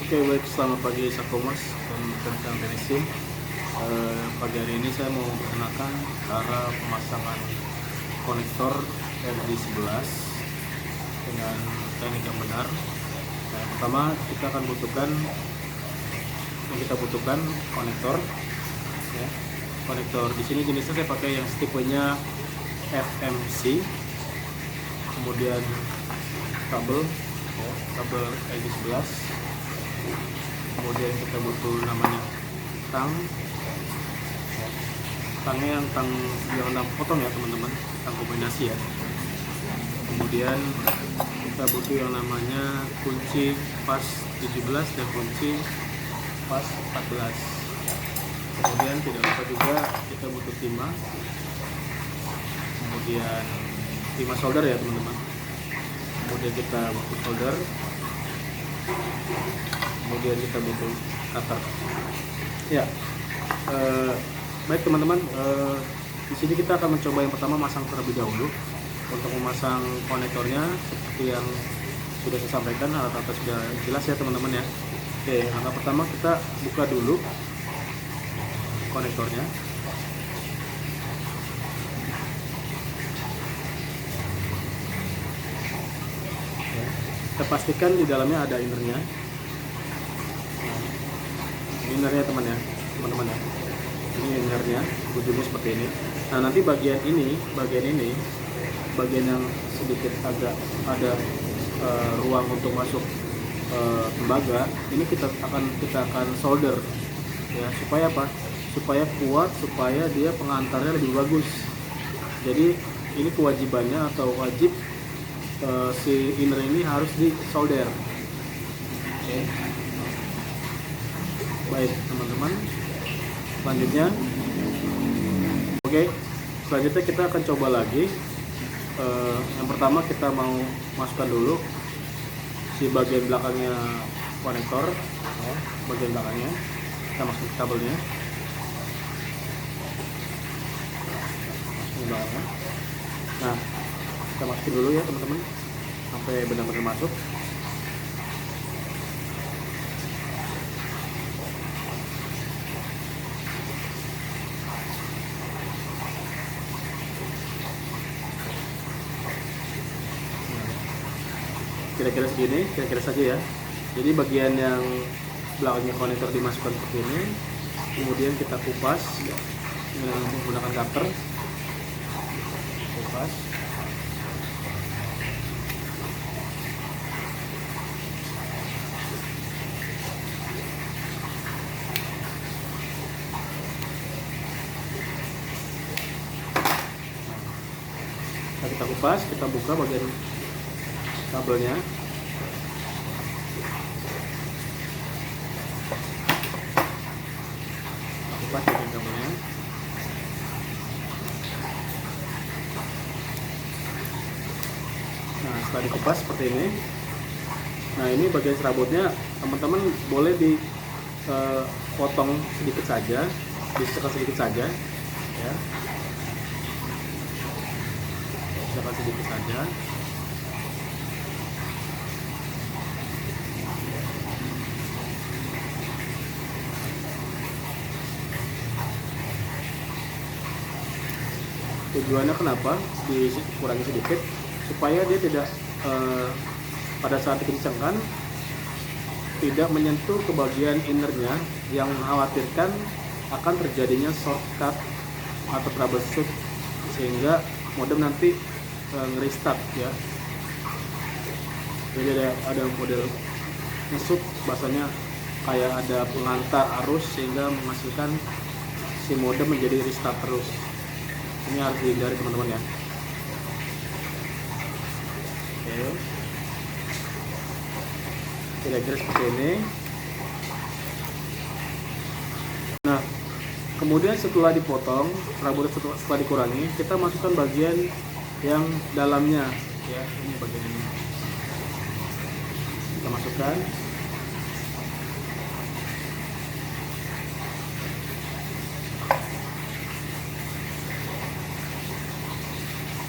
Oke, baik, selamat pagi Sakomers dan rekan Tenesim. Pagi hari ini saya mau memperkenalkan cara pemasangan konektor RD11 dengan teknik yang benar. Nah, yang pertama kita akan butuhkan konektor. Ya. Konektor di sini jenisnya saya pakai yang tipenya FMC, kemudian kabel RD11. Kemudian kita butuh namanya tangnya yang tang potong ya teman-teman, tang kombinasi ya. Kemudian kita butuh yang namanya kunci pas 17 dan kunci pas 14. Kemudian tidak lupa juga kita butuh timah, kemudian timah solder ya teman-teman. Kemudian kita butuh solder, kemudian kita butuh cutter. Ya, baik teman-teman, di sini kita akan mencoba yang pertama masang terlebih dahulu. Untuk memasang konektornya seperti yang sudah saya sampaikan, alat-alat sudah jelas ya teman-teman ya. Oke, langkah pertama kita buka dulu konektornya. Ya, kita pastikan di dalamnya ada innernya. Innernya teman-teman ya. Ini innernya, ujungnya seperti ini. Nah, nanti bagian yang sedikit agak ada ruang untuk masuk tembaga, ini kita akan solder ya, supaya apa? Supaya kuat, supaya dia pengantarnya lebih bagus. Jadi ini kewajibannya atau wajib si inner ini harus di solder. Oke. Baik teman-teman, selanjutnya kita akan coba lagi. Yang pertama kita mau masukkan dulu si bagian belakangnya konektor, bagian belakangnya kita masukin kabelnya. Nah, kita masukin dulu ya teman-teman sampai benar-benar masuk. Kira-kira segini, kira-kira saja ya. Jadi bagian yang belakangnya konektor dimasukkan seperti ini, kemudian kita kupas dengan menggunakan cutter. Kupas. Nah, kita kupas, kita buka bagian kabelnya. Kupas bagian kabelnya. Nah, setelah dikupas seperti ini. Nah, ini bagian serabutnya teman-teman boleh dipotong sedikit saja, disisakan sedikit saja ya. Sisakan sedikit saja. Tujuannya kenapa dikurangi sedikit, supaya dia tidak pada saat dikencangkan tidak menyentuh ke bagian innernya yang mengkhawatirkan akan terjadinya shortcut atau troubleshoot sehingga modem nanti nge-restart ya. Jadi ada model ngesut, bahasanya kayak ada pengantar arus sehingga menghasilkan si modem menjadi restart terus. Ini harus dihindari teman-teman ya. Oke. Kira-kira seperti ini. Nah, kemudian setelah dipotong, setelah dikurangi, kita masukkan bagian yang dalamnya ya. Ini bagian ini. Kita masukkan.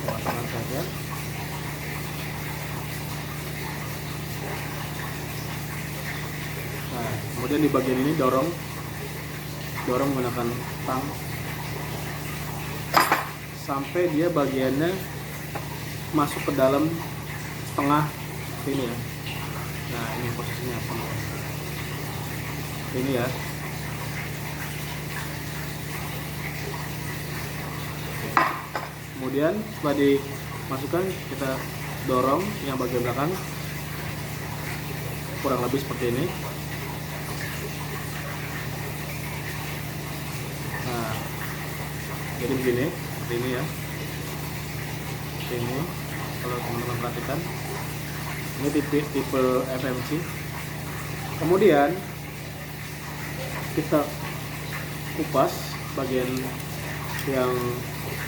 Masukkan saja. Nah, kemudian di bagian ini dorong menggunakan tang sampai dia bagiannya masuk ke dalam setengah ini ya. Nah, ini posisinya apa? Ini ya. Kemudian setelah dimasukkan, kita dorong yang bagian belakang kurang lebih seperti ini. Nah, jadi begini, seperti ini ya. Seperti ini, kalau teman-teman perhatikan, ini tipe FMC. Kemudian kita kupas bagian yang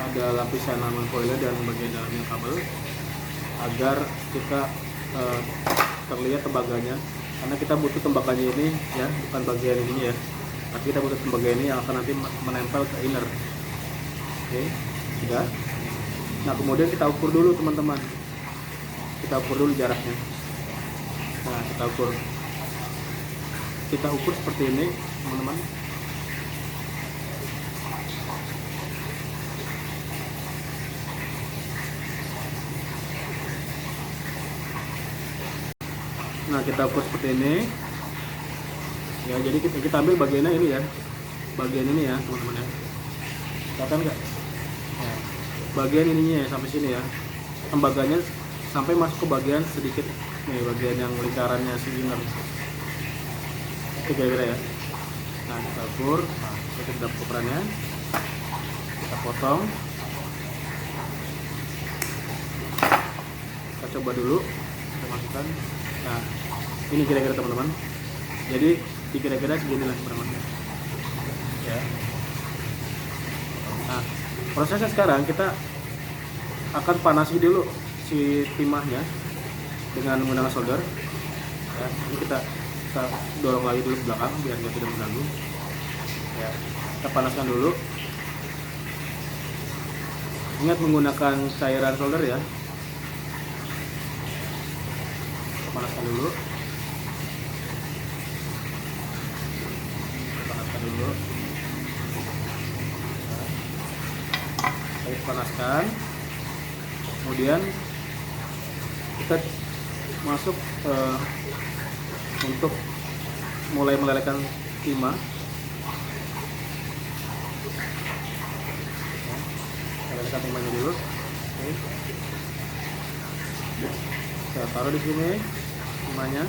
ada lapisan non foilnya dan bagian dalamnya kabel agar kita terlihat tembaganya, karena kita butuh tembaganya ini ya, bukan bagian ini ya, tapi kita butuh tembaga ini yang akan nanti menempel ke inner. Oke, sudah. Nah, kemudian kita ukur dulu teman-teman, kita ukur dulu jaraknya. Nah, kita ukur seperti ini teman-teman. Nah, kita ukur seperti ini ya, jadi kita ambil bagiannya ini ya, bagian ini ya teman-teman ya, kelihatan nggak ya, bagian ininya ya, sampai sini ya, tembaganya sampai masuk ke bagian sedikit nih, bagian yang lingkarannya silinder itu kira-kira ya. Nah, kita ukur, nah, kita dapat ukurannya, kita potong, kita coba dulu, kita masukkan. Nah, ini kira-kira teman-teman, jadi kira-kira segini lah teman-teman ya. Nah, prosesnya sekarang kita akan panasi dulu si timahnya dengan menggunakan solder ya. Ini kita dorong lagi dulu ke belakang biar nggak tidak mengganggu ya. Kita panaskan dulu, ingat menggunakan cairan solder ya. Kita panaskan dulu, kita panaskan, kemudian kita masuk untuk mulai melelehkan timah. Kita lelehkan timahnya dulu. Oke. Kita taruh di sini timahnya.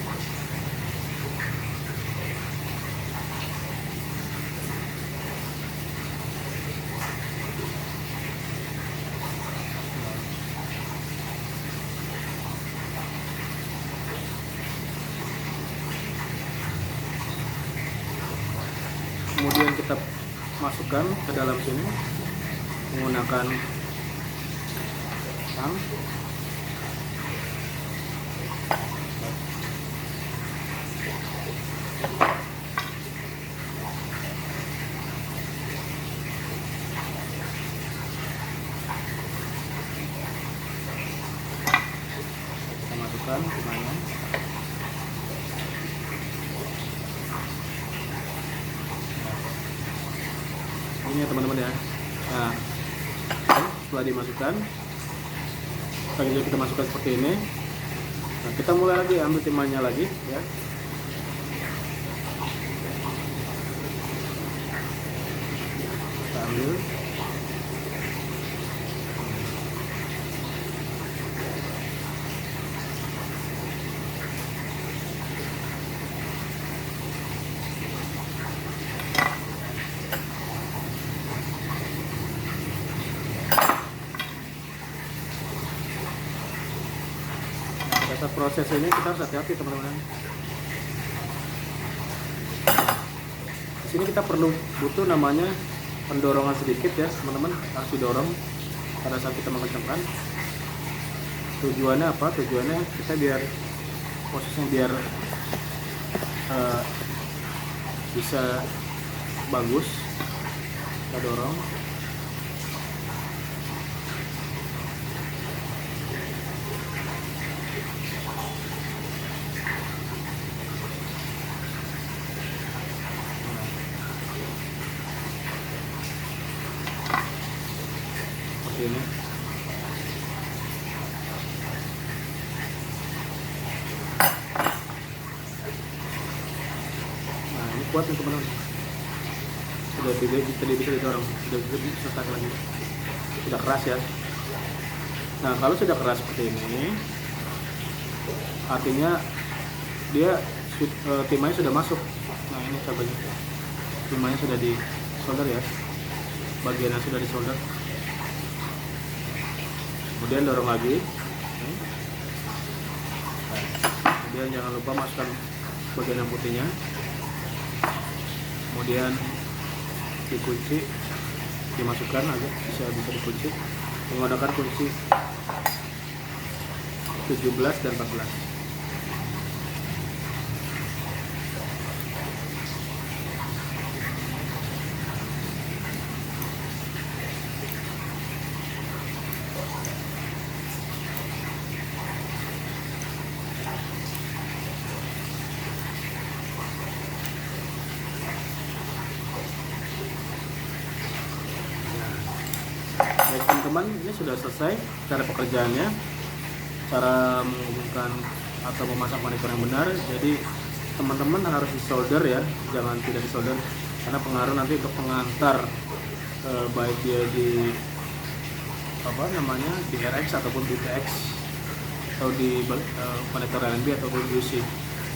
Kemudian kita masukkan ke dalam sini menggunakan tang. Kita masukkan timahnya. Ini ya teman-teman ya. Nah, setelah dimasukkan, kita masukkan seperti ini. Nah, kita mulai lagi ambil timahnya lagi ya. Kita ambil. Proses ini kita harus hati-hati teman-teman. Di sini kita butuh namanya pendorongan sedikit ya teman-teman, harus didorong pada saat kita mengencangkan. Tujuannya apa? Tujuannya kita biar posisinya biar bisa bagus. Kita dorong. seperti ini. Nah ini kuat nih teman-teman, sudah tidak bisa didorong, sudah bisa disetak lagi, sudah keras ya. Nah kalau sudah keras seperti ini, artinya dia timahnya sudah masuk. Nah ini cabanya, timahnya sudah di solder ya, bagian yang sudah di solder. Kemudian dorong lagi. Kemudian jangan lupa masukkan bagian yang putihnya. Kemudian dikunci, dimasukkan agak bisa dikunci menggunakan kunci 17 dan 14. Baik teman-teman, ini sudah selesai cara pekerjaannya, cara menghubungkan atau memasang konektor yang benar. Jadi teman-teman harus disolder ya, jangan tidak disolder, karena pengaruh nanti untuk pengantar baik dia di di RX ataupun di TX atau di konektor LNB ataupun UC.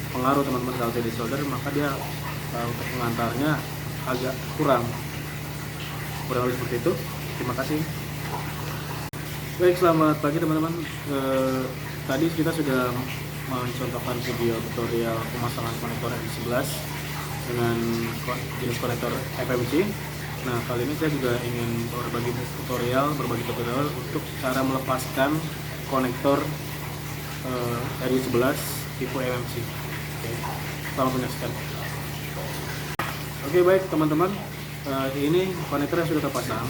Pengaruh teman-teman kalau tidak disolder, maka dia untuk pengantarnya agak kurang lebih seperti itu. Terima kasih. Baik, selamat pagi teman-teman. Tadi kita sudah mencontohkan video tutorial pemasangan konektor RX11 dengan jenis konektor FMC. Nah, kali ini saya juga ingin berbagi tutorial untuk cara melepaskan konektor RX11 tipe FMC. Oke, selamat menyaksikan. Oke, baik teman-teman. Ini konektor yang sudah terpasang,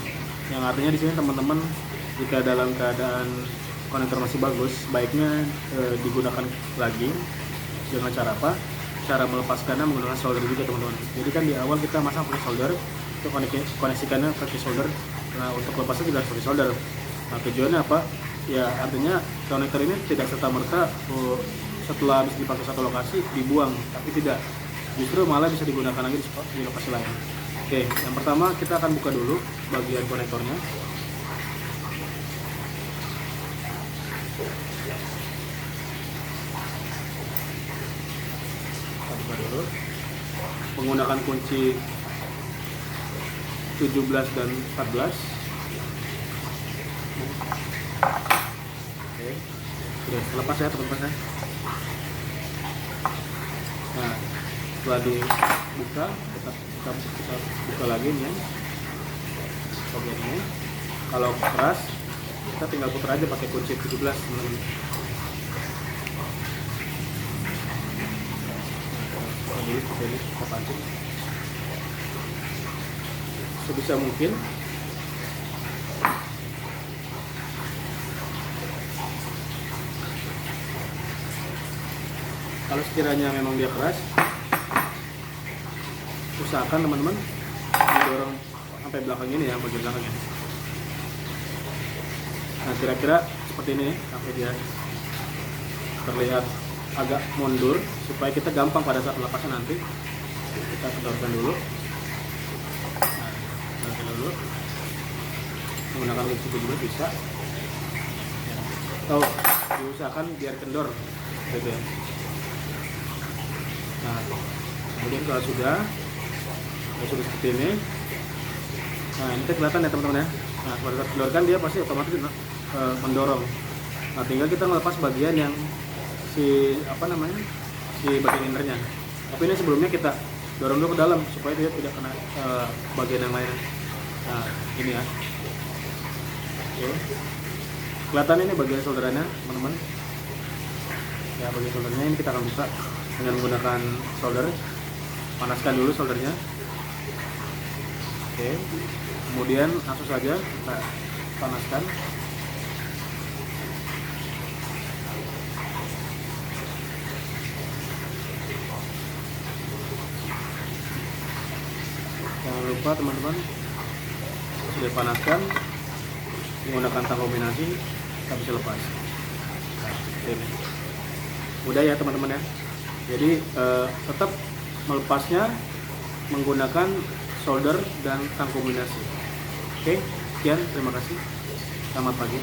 yang artinya di sini teman-teman jika dalam keadaan konektor masih bagus, baiknya digunakan lagi. Dengan cara apa? Cara melepaskannya menggunakan solder juga teman-teman. Jadi kan di awal kita masang pakai solder, untuk koneksikannya pakai solder. Nah untuk lepasnya juga harus pakai solder. Nah tujuannya apa? Ya artinya konektor ini tidak serta-merta setelah habis dipakai satu lokasi dibuang, tapi tidak. Justru malah bisa digunakan lagi di lokasi lain. Oke, yang pertama kita akan buka dulu bagian konektornya. Kita buka dulu menggunakan kunci 17 dan 14. Oke, sudah terlepas ya teman-teman. Nah, setelah dibuka, kita buka lagi nih bagian ini. Kalau keras, kita tinggal putar aja pakai kunci 17 teman-teman. Jadi seperti ini kita pancing sebisa mungkin. Kalau sekiranya memang dia keras, usahakan teman-teman didorong sampai belakang ini ya, bagian belakangnya. Nah kira-kira seperti ini sampai dia terlihat agak mundur, supaya kita gampang pada saat melepasnya nanti. Kita kendorkan dulu. Nah, dulu menggunakan kunci juga bisa. Atau diusahakan biar kendor, gitu ya. Nah, kemudian kalau sudah seperti ini, nah ini kelihatan ya teman-teman ya. Nah, pada saat kendorkan dia pasti otomatis mendorong. Nah, tinggal kita melepas bagian yang si bagian innernya. Tapi ini sebelumnya kita dorong dulu ke dalam supaya dia tidak kena bagian yang lain. Nah, ini ya. Oke. Kelihatan ini bagian solderannya, teman-teman. Ya, bagian soldernya ini kita akan buka dengan menggunakan solder. Panaskan dulu soldernya. Oke. Kemudian langsung saja kita panaskan. Jangan lupa teman-teman, sudah panaskan, menggunakan tang kombinasi kita bisa lepas. Nah, ini mudah ya teman-teman ya. Jadi tetap melepasnya menggunakan solder dan tang kombinasi. Oke, sekian, terima kasih. Selamat pagi.